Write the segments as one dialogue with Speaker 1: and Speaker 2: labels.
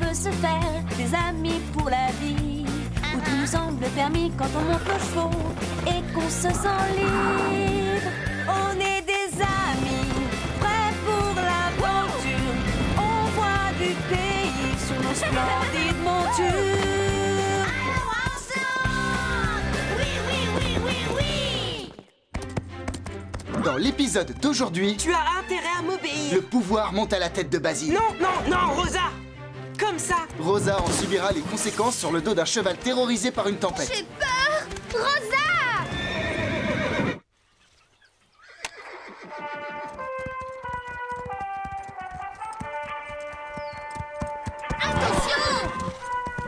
Speaker 1: peut se faire des amis pour la vie, où tout nous semble permis quand on monte nos chevaux et qu'on se sent libre. On est des amis, prêts pour l'aventure. On voit du pays sur nos splendides montures.
Speaker 2: Dans l'épisode d'aujourd'hui,
Speaker 3: Tu as intérêt à m'obéir.
Speaker 2: le pouvoir monte à la tête de Basile.
Speaker 3: Non, non, non, Rosa. Comme ça.
Speaker 2: Rosa en subira les conséquences sur le dos d'un cheval terrorisé par une tempête.
Speaker 1: J'ai peur! Rosa! Attention!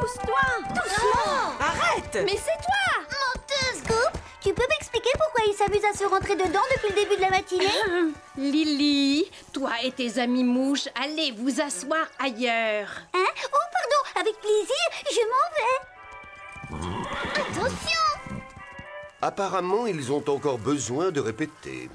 Speaker 1: Pousse-toi! Doucement!
Speaker 3: Arrête.
Speaker 1: Mais c'est toi!
Speaker 4: Menteuse, Scoop! Tu peux m'expliquer pourquoi il s'amuse à se rentrer dedans depuis le début de la matinée?
Speaker 5: Lily, toi et tes amis mouches, allez vous asseoir ailleurs.
Speaker 4: Hein? Oh, pardon! Avec plaisir, je m'en vais! Attention!
Speaker 6: Apparemment, ils ont encore besoin de répéter.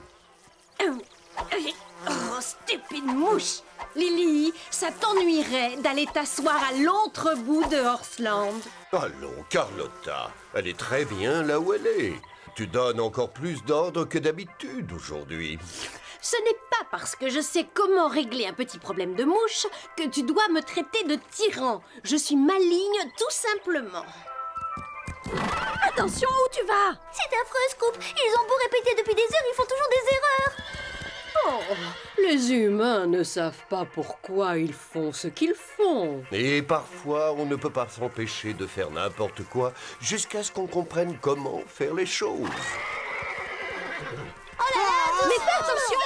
Speaker 5: Oh, stupide mouche! Lily, ça t'ennuierait d'aller t'asseoir à l'autre bout de Horseland.
Speaker 6: Allons, Carlotta, elle est très bien là où elle est. Tu donnes encore plus d'ordre que d'habitude aujourd'hui.
Speaker 5: Ce n'est pas parce que je sais comment régler un petit problème de mouche que tu dois me traiter de tyran. Je suis maligne tout simplement. Attention, où tu vas?
Speaker 4: C'est affreux, Scoop! Ils ont beau répéter depuis des heures, ils font toujours des erreurs!
Speaker 5: Oh, les humains ne savent pas pourquoi ils font ce qu'ils font.
Speaker 6: Et parfois, on ne peut pas s'empêcher de faire n'importe quoi jusqu'à ce qu'on comprenne comment faire les choses.
Speaker 5: Mais fais attention!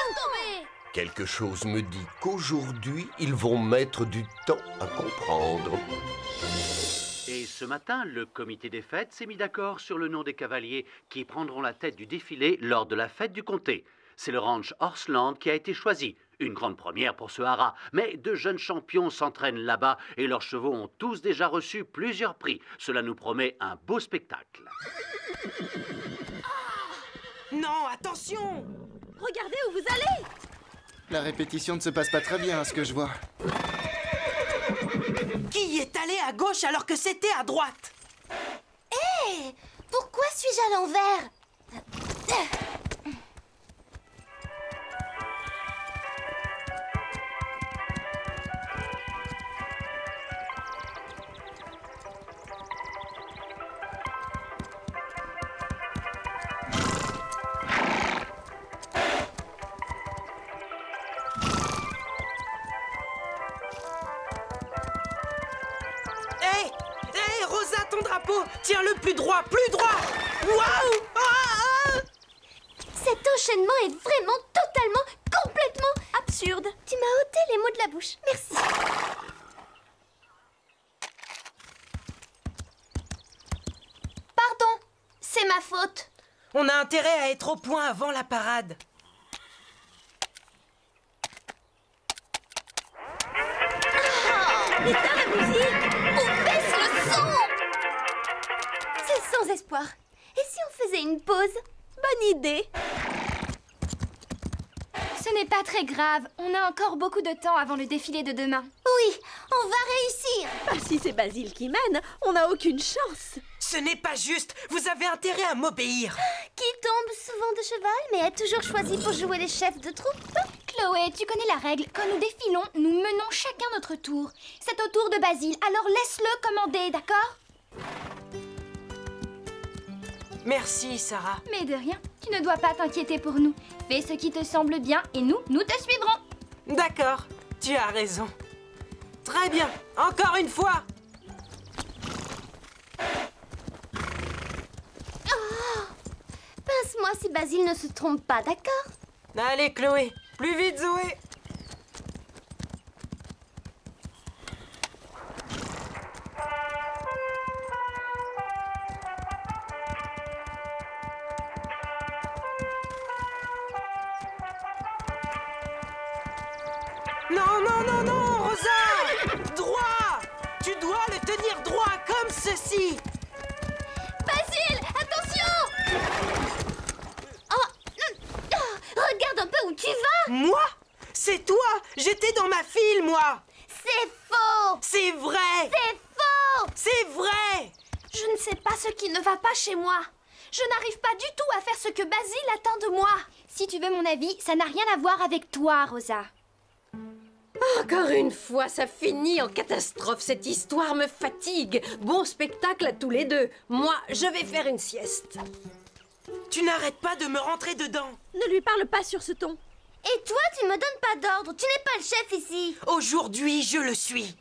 Speaker 6: Quelque chose me dit qu'aujourd'hui, ils vont mettre du temps à comprendre.
Speaker 7: Et ce matin, le comité des fêtes s'est mis d'accord sur le nom des cavaliers qui prendront la tête du défilé lors de la fête du comté. C'est le ranch Horseland qui a été choisi. Une grande première pour ce haras. Mais de jeunes champions s'entraînent là-bas et leurs chevaux ont tous déjà reçu plusieurs prix. Cela nous promet un beau spectacle.
Speaker 3: Non, attention.
Speaker 5: Regardez où vous allez!
Speaker 2: La répétition ne se passe pas très bien, à ce que je vois.
Speaker 3: Qui est allé à gauche alors que c'était à droite?
Speaker 4: Hé! Pourquoi suis-je à l'envers?
Speaker 3: Hé! Hé, Rosa, ton drapeau! Tiens-le plus droit, plus droit! Waouh! Ah, ah.
Speaker 4: Cet enchaînement est vraiment totalement, complètement absurde. Tu m'as ôté les mots de la bouche. Merci. Pardon, c'est ma faute.
Speaker 3: On a intérêt à être au point avant la parade.
Speaker 4: Éteins la musique ou baisse le son. C'est sans espoir. Et si on faisait une pause? Bonne idée.
Speaker 1: Ce n'est pas très grave. On a encore beaucoup de temps avant le défilé de demain.
Speaker 4: Oui, on va réussir.
Speaker 5: Ah, si c'est Basile qui mène, on n'a aucune chance.
Speaker 3: Ce n'est pas juste. Vous avez intérêt à m'obéir.
Speaker 4: Qui tombe souvent de cheval, mais est toujours choisi pour jouer les chefs de troupe.
Speaker 1: Chloé, tu connais la règle. Quand nous défilons, nous menons chacun notre tour. C'est au tour de Basile, alors laisse-le commander, d'accord?
Speaker 3: Merci, Sarah.
Speaker 1: Mais de rien, tu ne dois pas t'inquiéter pour nous. Fais ce qui te semble bien et nous te suivrons.
Speaker 3: D'accord, tu as raison. Très bien, encore une fois.
Speaker 4: Pince-moi si Basile ne se trompe pas, d'accord?
Speaker 3: Allez, Chloé, plus vite, Zoé. Non, non, non, non, Rosa! Droit! Tu dois le tenir droit comme ceci!
Speaker 4: Basile, attention! Regarde un peu où tu vas!
Speaker 3: Moi? C'est toi! J'étais dans ma file, moi!
Speaker 4: C'est faux! faux!
Speaker 3: C'est vrai!
Speaker 4: C'est faux!
Speaker 3: C'est vrai!
Speaker 4: Je ne sais pas ce qui ne va pas chez moi. Je n'arrive pas du tout à faire ce que Basile attend de moi. Si tu veux mon avis, ça n'a rien à voir avec toi, Rosa.
Speaker 5: Encore une fois, ça finit en catastrophe. Cette histoire me fatigue. Bon spectacle à tous les deux. Moi, je vais faire une sieste.
Speaker 3: Tu n'arrêtes pas de me rentrer dedans.
Speaker 5: Ne lui parle pas sur ce ton.
Speaker 4: Et toi, tu me donnes pas d'ordre. Tu n'es pas le chef ici.
Speaker 3: Aujourd'hui, je le suis.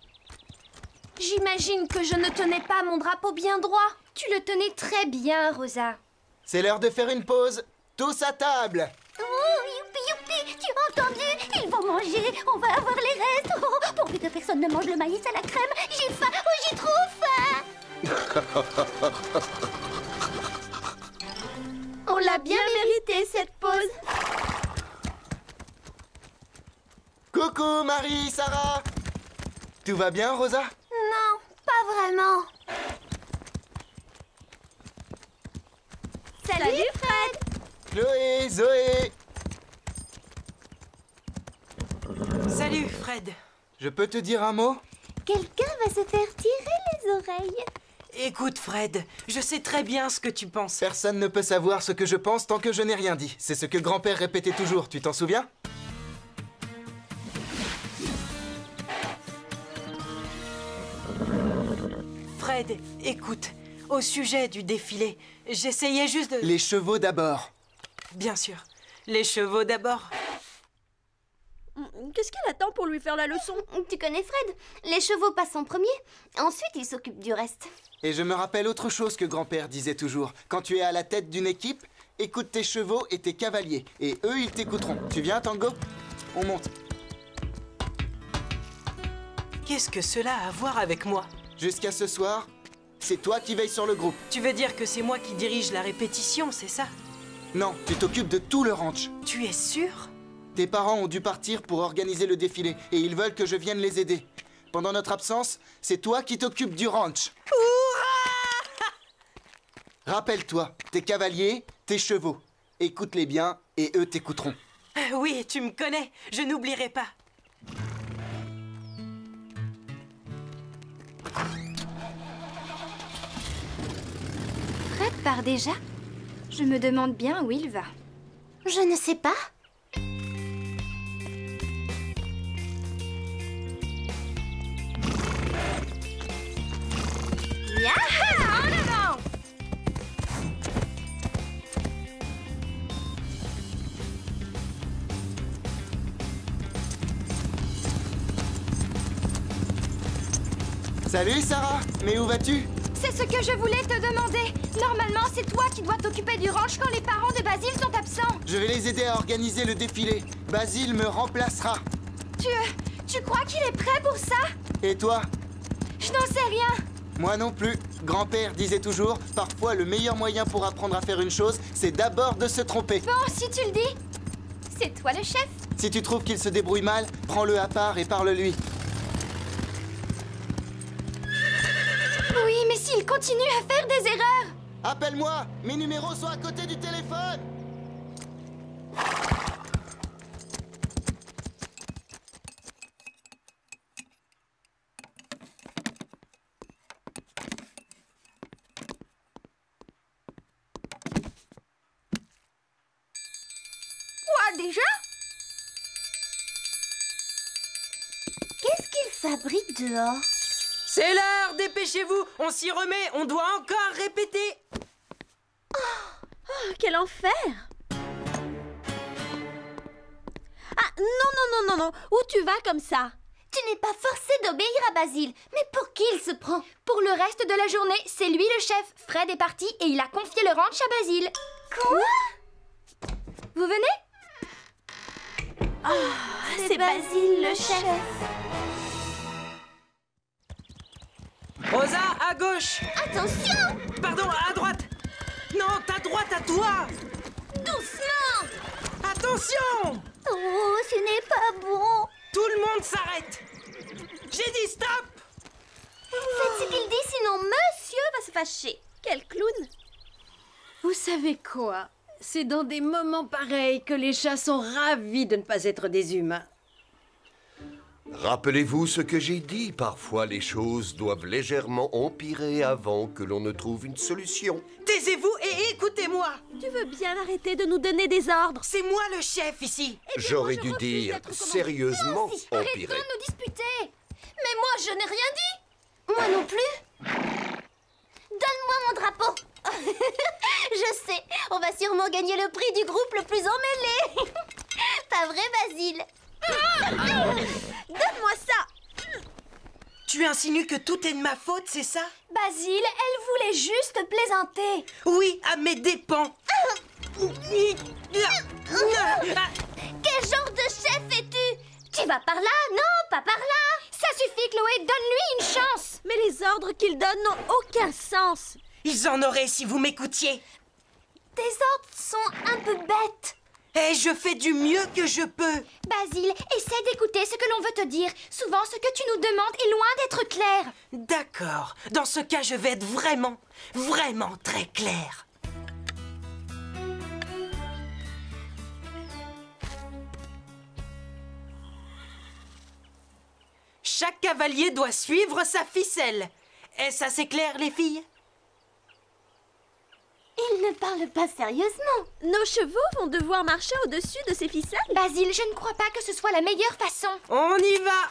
Speaker 4: J'imagine que je ne tenais pas mon drapeau bien droit. Tu le tenais très bien, Rosa.
Speaker 2: C'est l'heure de faire une pause. Tous à table.
Speaker 4: Oh, youpi, youpi, tu as entendu? Ils vont manger, on va avoir les restes. Oh, pourvu que personne ne mange le maïs à la crème. J'ai faim, oh, j'ai trop faim. On l'a bien mérité, cette pause.
Speaker 2: Coucou Marie, Sarah. Tout va bien, Rosa?
Speaker 4: Non, pas vraiment. Salut, Fred.
Speaker 2: Chloé, Zoé.
Speaker 3: Salut, Fred.
Speaker 2: Je peux te dire un mot?
Speaker 4: Quelqu'un va se faire tirer les oreilles.
Speaker 3: Écoute, Fred, je sais très bien ce que tu penses.
Speaker 2: Personne ne peut savoir ce que je pense tant que je n'ai rien dit. C'est ce que grand-père répétait toujours, tu t'en souviens?
Speaker 3: Fred, écoute, au sujet du défilé, j'essayais juste de...
Speaker 2: Les chevaux d'abord.
Speaker 3: Bien sûr, les chevaux d'abord.
Speaker 5: Qu'est-ce qu'elle attend pour lui faire la leçon?
Speaker 4: Tu connais Fred? Les chevaux passent en premier. Ensuite, ils s'occupent du reste.
Speaker 2: Et je me rappelle autre chose que grand-père disait toujours. Quand tu es à la tête d'une équipe, écoute tes chevaux et tes cavaliers. Et eux, ils t'écouteront. Tu viens, Tango? On monte.
Speaker 3: Qu'est-ce que cela a à voir avec moi?
Speaker 2: Jusqu'à ce soir, c'est toi qui veilles sur le groupe.
Speaker 3: Tu veux dire que c'est moi qui dirige la répétition, c'est ça?
Speaker 2: Non, tu t'occupes de tout le ranch.
Speaker 3: Tu es sûr?
Speaker 2: Tes parents ont dû partir pour organiser le défilé et ils veulent que je vienne les aider. Pendant notre absence, c'est toi qui t'occupes du ranch. Rappelle-toi, tes cavaliers, tes chevaux. Écoute-les bien et eux t'écouteront.
Speaker 3: Oui, tu me connais, je n'oublierai pas.
Speaker 4: Fred part déjà? Je me demande bien où il va. Je ne sais pas. Yaha! En avant!
Speaker 2: Salut Sarah, mais où vas-tu?
Speaker 4: C'est ce que je voulais te demander. Normalement, c'est toi qui dois t'occuper du ranch quand les parents de Basile sont absents.
Speaker 2: Je vais les aider à organiser le défilé. Basile me remplacera.
Speaker 4: Tu crois qu'il est prêt pour ça?
Speaker 2: Et toi?
Speaker 4: Je n'en sais rien.
Speaker 2: Moi non plus. Grand-père disait toujours, parfois le meilleur moyen pour apprendre à faire une chose, c'est d'abord de se tromper.
Speaker 4: Bon, si tu le dis. C'est toi le chef.
Speaker 2: Si tu trouves qu'il se débrouille mal, prends-le à part et parle-lui.
Speaker 4: Oui, mais s'il continue à faire des erreurs.
Speaker 2: Appelle-moi, mes numéros sont à côté du téléphone.
Speaker 4: Quoi déjà? Qu'est-ce qu'il fabrique dehors?
Speaker 3: C'est l'heure, dépêchez-vous, on s'y remet, on doit encore répéter.
Speaker 5: Oh, quel enfer! Ah, non, où tu vas comme ça?
Speaker 4: Tu n'es pas forcé d'obéir à Basile. Mais pour qui il se prend? Pour le reste de la journée, c'est lui le chef. Fred est parti et il a confié le ranch à Basile. Quoi? Vous venez? C'est Basile le chef.
Speaker 3: Rosa, à gauche.
Speaker 4: Attention!
Speaker 3: Pardon, à droite. Non, ta droite à toi.
Speaker 4: Doucement!
Speaker 3: Attention!
Speaker 4: Oh, ce n'est pas bon.
Speaker 3: Tout le monde s'arrête. J'ai dit stop.
Speaker 4: Faites ce qu'il dit, sinon monsieur va se fâcher.
Speaker 5: Quel clown! Vous savez quoi? C'est dans des moments pareils que les chats sont ravis de ne pas être des humains.
Speaker 6: Rappelez-vous ce que j'ai dit. Parfois, les choses doivent légèrement empirer avant que l'on ne trouve une solution.
Speaker 3: Taisez-vous et écoutez-moi.
Speaker 1: Tu veux bien arrêter de nous donner des ordres?
Speaker 3: C'est moi le chef ici.
Speaker 6: J'aurais dû dire sérieusement
Speaker 4: Arrêtons
Speaker 6: empirer.
Speaker 4: de nous disputer. Mais moi, je n'ai rien dit. Moi non plus. Donne-moi mon drapeau. Je sais, on va sûrement gagner le prix du groupe le plus emmêlé. Pas vrai, Basile? Donne-moi ça.
Speaker 3: Tu insinues que tout est de ma faute, c'est ça?
Speaker 4: Basile, elle voulait juste plaisanter.
Speaker 3: Oui, à mes dépens.
Speaker 4: Quel genre de chef es-tu? Tu vas par là? Non, pas par là. Ça suffit, Chloé, donne-lui une chance.
Speaker 1: Mais les ordres qu'il donne n'ont aucun sens.
Speaker 3: Ils en auraient si vous m'écoutiez.
Speaker 4: Tes ordres sont un peu bêtes.
Speaker 3: Et je fais du mieux que je peux.
Speaker 4: Basile, essaie d'écouter ce que l'on veut te dire. Souvent, ce que tu nous demandes est loin d'être clair.
Speaker 3: D'accord. Dans ce cas, je vais être vraiment très clair. Chaque cavalier doit suivre sa ficelle. Est-ce assez clair, les filles?
Speaker 4: Il ne parle pas sérieusement.
Speaker 1: Nos chevaux vont devoir marcher au-dessus de ces ficelles?
Speaker 4: Basile, je ne crois pas que ce soit la meilleure façon.
Speaker 3: On y va!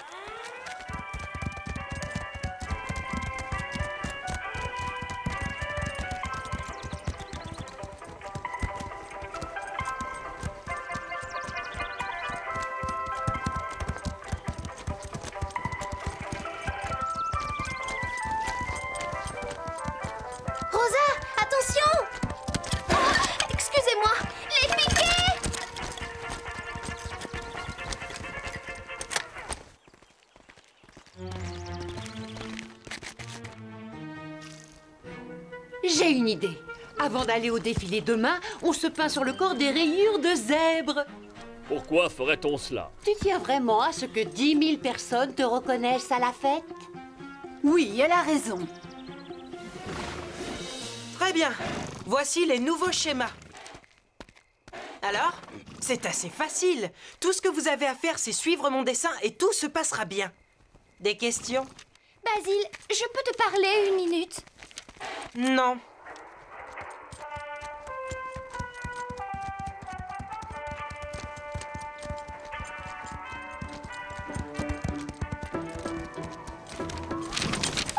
Speaker 4: Rosa, attention! Oh, excusez-moi, les piquets!
Speaker 5: J'ai une idée. Avant d'aller au défilé demain, on se peint sur le corps des rayures de zèbre.
Speaker 8: Pourquoi ferait-on cela?
Speaker 5: Tu tiens vraiment à ce que 10 000 personnes te reconnaissent à la fête?
Speaker 9: Oui, elle a raison.
Speaker 3: Très bien. Voici les nouveaux schémas. Alors, c'est assez facile. Tout ce que vous avez à faire, c'est suivre mon dessin et tout se passera bien. Des questions?
Speaker 4: Basile, je peux te parler une minute?
Speaker 3: Non.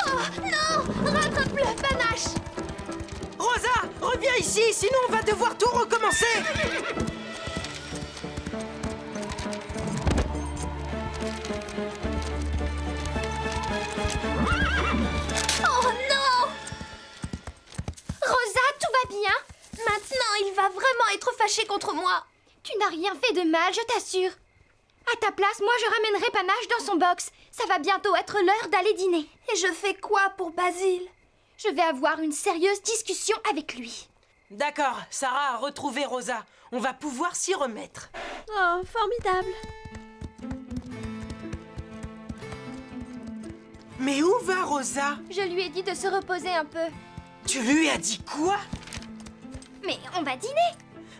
Speaker 4: Oh, non! Rattrape-le, panache!
Speaker 3: Rosa, reviens ici, sinon on va devoir tout recommencer.
Speaker 4: Oh non! Rosa, tout va bien? Maintenant, il va vraiment être fâché contre moi. Tu n'as rien fait de mal, je t'assure. À ta place, moi, je ramènerai Panache dans son box. Ça va bientôt être l'heure d'aller dîner. Et je fais quoi pour Basile? Je vais avoir une sérieuse discussion avec lui.
Speaker 3: D'accord, Sarah a retrouvé Rosa. On va pouvoir s'y remettre.
Speaker 1: Oh, formidable.
Speaker 3: Mais où va Rosa?
Speaker 4: Je lui ai dit de se reposer un peu.
Speaker 3: Tu lui as dit quoi?
Speaker 4: Mais on va dîner.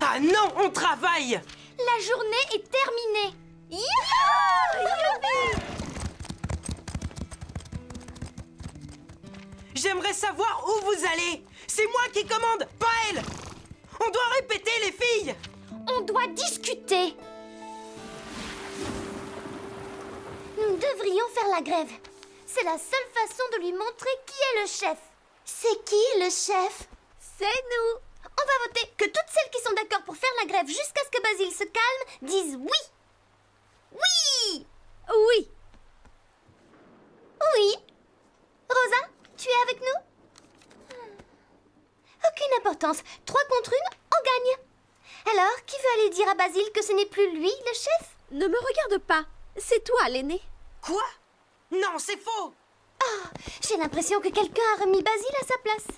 Speaker 3: Ah non, on travaille!
Speaker 4: La journée est terminée. Youhou! Youhou!
Speaker 3: J'aimerais savoir où vous allez. C'est moi qui commande, pas elle. On doit répéter, les filles.
Speaker 4: On doit discuter. Nous devrions faire la grève. C'est la seule façon de lui montrer qui est le chef. C'est qui le chef?
Speaker 1: C'est nous.
Speaker 4: On va voter que toutes celles qui sont d'accord pour faire la grève jusqu'à ce que Basile se calme disent oui. Oui!
Speaker 1: Oui.
Speaker 4: Oui. Rosa, tu es avec nous? Aucune importance. 3 contre 1, on gagne. Alors, qui veut aller dire à Basile que ce n'est plus lui, le chef?
Speaker 1: Ne me regarde pas. C'est toi, l'aîné.
Speaker 3: Quoi? Non, c'est faux.
Speaker 4: Oh, j'ai l'impression que quelqu'un a remis Basile à sa place.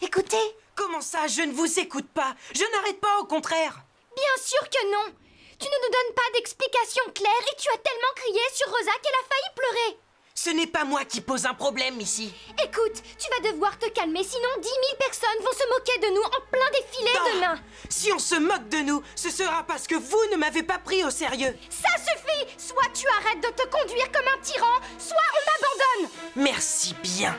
Speaker 4: Écoutez.
Speaker 3: Comment ça, je ne vous écoute pas? Je n'arrête pas, au contraire.
Speaker 4: Bien sûr que non. Tu ne nous donnes pas d'explication claire et tu as tellement crié sur Rosa qu'elle a failli pleurer.
Speaker 3: Ce n'est pas moi qui pose un problème ici.
Speaker 4: Écoute, tu vas devoir te calmer, sinon 10 000 personnes vont se moquer de nous en plein défilé demain.
Speaker 3: Si on se moque de nous, ce sera parce que vous ne m'avez pas pris au sérieux.
Speaker 4: Ça suffit! Soit tu arrêtes de te conduire comme un tyran, soit on m'abandonne.
Speaker 3: Merci bien.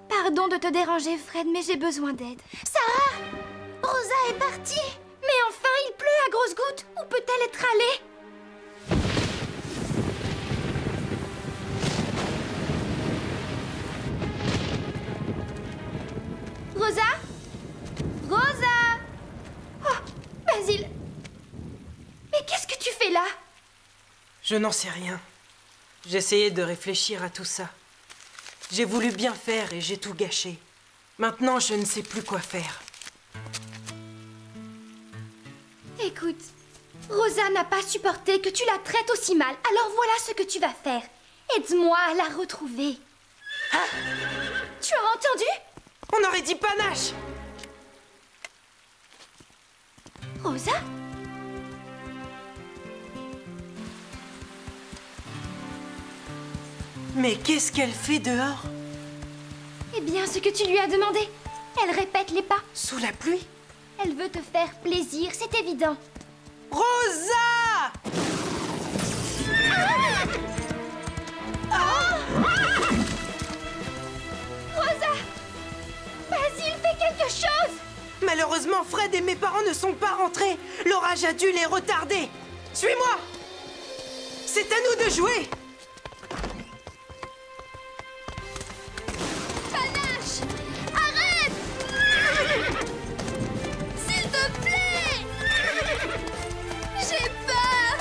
Speaker 4: Pardon de te déranger, Fred, mais j'ai besoin d'aide. Sarah! Rosa est partie! Mais enfin, il pleut à grosses gouttes. Où peut-elle être allée? Rosa? Rosa! Oh, Basile! Mais qu'est-ce que tu fais là?
Speaker 3: Je n'en sais rien. J'essayais de réfléchir à tout ça. J'ai voulu bien faire et j'ai tout gâché. Maintenant, je ne sais plus quoi faire.
Speaker 4: Écoute, Rosa n'a pas supporté que tu la traites aussi mal. Alors voilà ce que tu vas faire. Aide-moi à la retrouver.
Speaker 3: Hein?
Speaker 4: Tu as entendu?
Speaker 3: On aurait dit panache!
Speaker 4: Rosa?
Speaker 3: Mais qu'est-ce qu'elle fait dehors?
Speaker 4: Eh bien, ce que tu lui as demandé. Elle répète les pas.
Speaker 3: Sous la pluie?
Speaker 4: Elle veut te faire plaisir, c'est évident.
Speaker 3: Rosa!
Speaker 4: Rosa! Basile, fais quelque chose!
Speaker 3: Malheureusement, Fred et mes parents ne sont pas rentrés. L'orage a dû les retarder. Suis-moi! C'est à nous de jouer!
Speaker 4: Panache! Arrête! S'il te plaît! J'ai peur!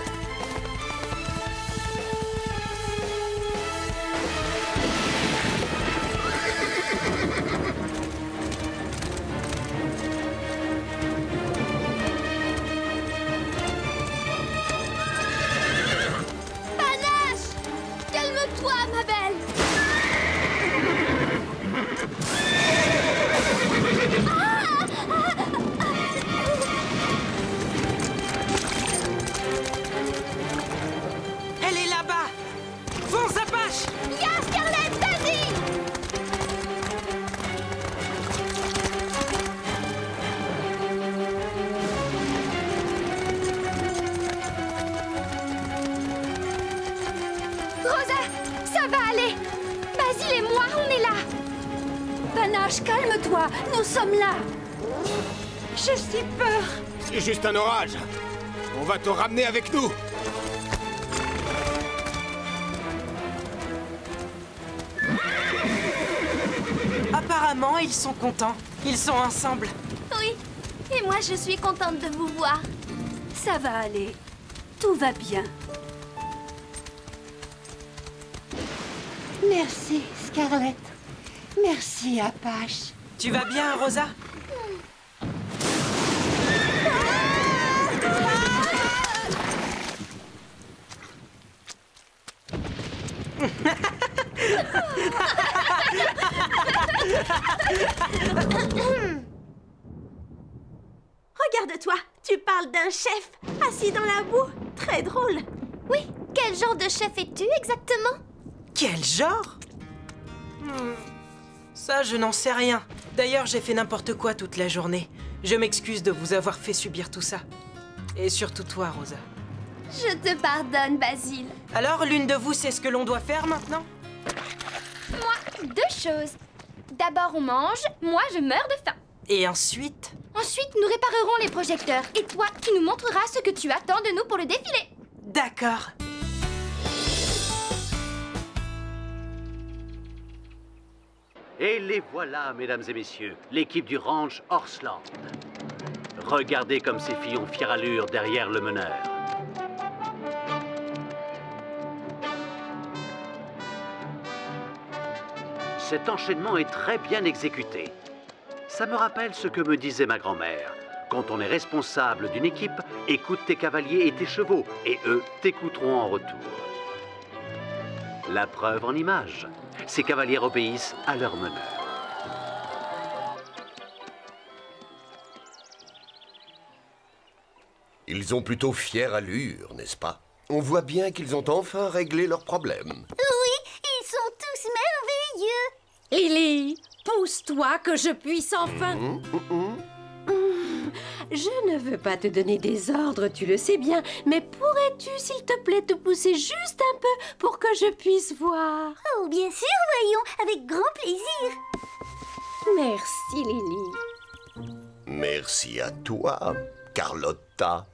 Speaker 4: Panache! Calme-toi, ma belle!
Speaker 3: Elle est là-bas! Fonce, Apache!
Speaker 4: Ya, Scarlett, vas-y! Rosa, ça va aller! Basile et moi, on est là!
Speaker 9: Panache, calme-toi. Nous sommes là.
Speaker 3: J'ai si peur!
Speaker 10: C'est juste un orage. On va te ramener avec nous.
Speaker 3: Apparemment, ils sont contents. Ils sont ensemble.
Speaker 4: Oui, et moi je suis contente de vous voir.
Speaker 9: Ça va aller. Tout va bien. Merci, Scarlett. Merci, Apache.
Speaker 3: Tu vas bien, Rosa?
Speaker 11: Regarde-toi, tu parles d'un chef assis dans la boue. Très drôle.
Speaker 4: Oui, quel genre de chef es-tu exactement?
Speaker 3: Quel genre? Ça, je n'en sais rien. D'ailleurs, j'ai fait n'importe quoi toute la journée. Je m'excuse de vous avoir fait subir tout ça. Et surtout toi, Rosa.
Speaker 4: Je te pardonne, Basile.
Speaker 3: Alors, l'une de vous sait ce que l'on doit faire maintenant?
Speaker 4: Moi, deux choses. D'abord, on mange. Moi, je meurs de faim.
Speaker 3: Et ensuite?
Speaker 4: Ensuite, nous réparerons les projecteurs. Et toi, tu nous montreras ce que tu attends de nous pour le défilé.
Speaker 3: D'accord.
Speaker 7: Et les voilà, mesdames et messieurs, l'équipe du ranch Horseland. Regardez comme ces filles ont fière allure derrière le meneur. Cet enchaînement est très bien exécuté. Ça me rappelle ce que me disait ma grand-mère. Quand on est responsable d'une équipe, Écoute tes cavaliers et tes chevaux, et eux t'écouteront en retour. La preuve en images. Ces cavaliers obéissent à leur meneur.
Speaker 6: Ils ont plutôt fière allure, n'est-ce pas? On voit bien qu'ils ont enfin réglé leurs problèmes.
Speaker 4: Oui, ils sont tous merveilleux.
Speaker 5: Lily, pousse-toi que je puisse enfin... Je ne veux pas te donner des ordres, tu le sais bien, mais pourrais-tu, s'il te plaît, te pousser juste un peu pour que je puisse voir?
Speaker 4: Oh, bien sûr, voyons, avec grand plaisir.
Speaker 5: Merci, Lily.
Speaker 6: Merci à toi, Carlotta.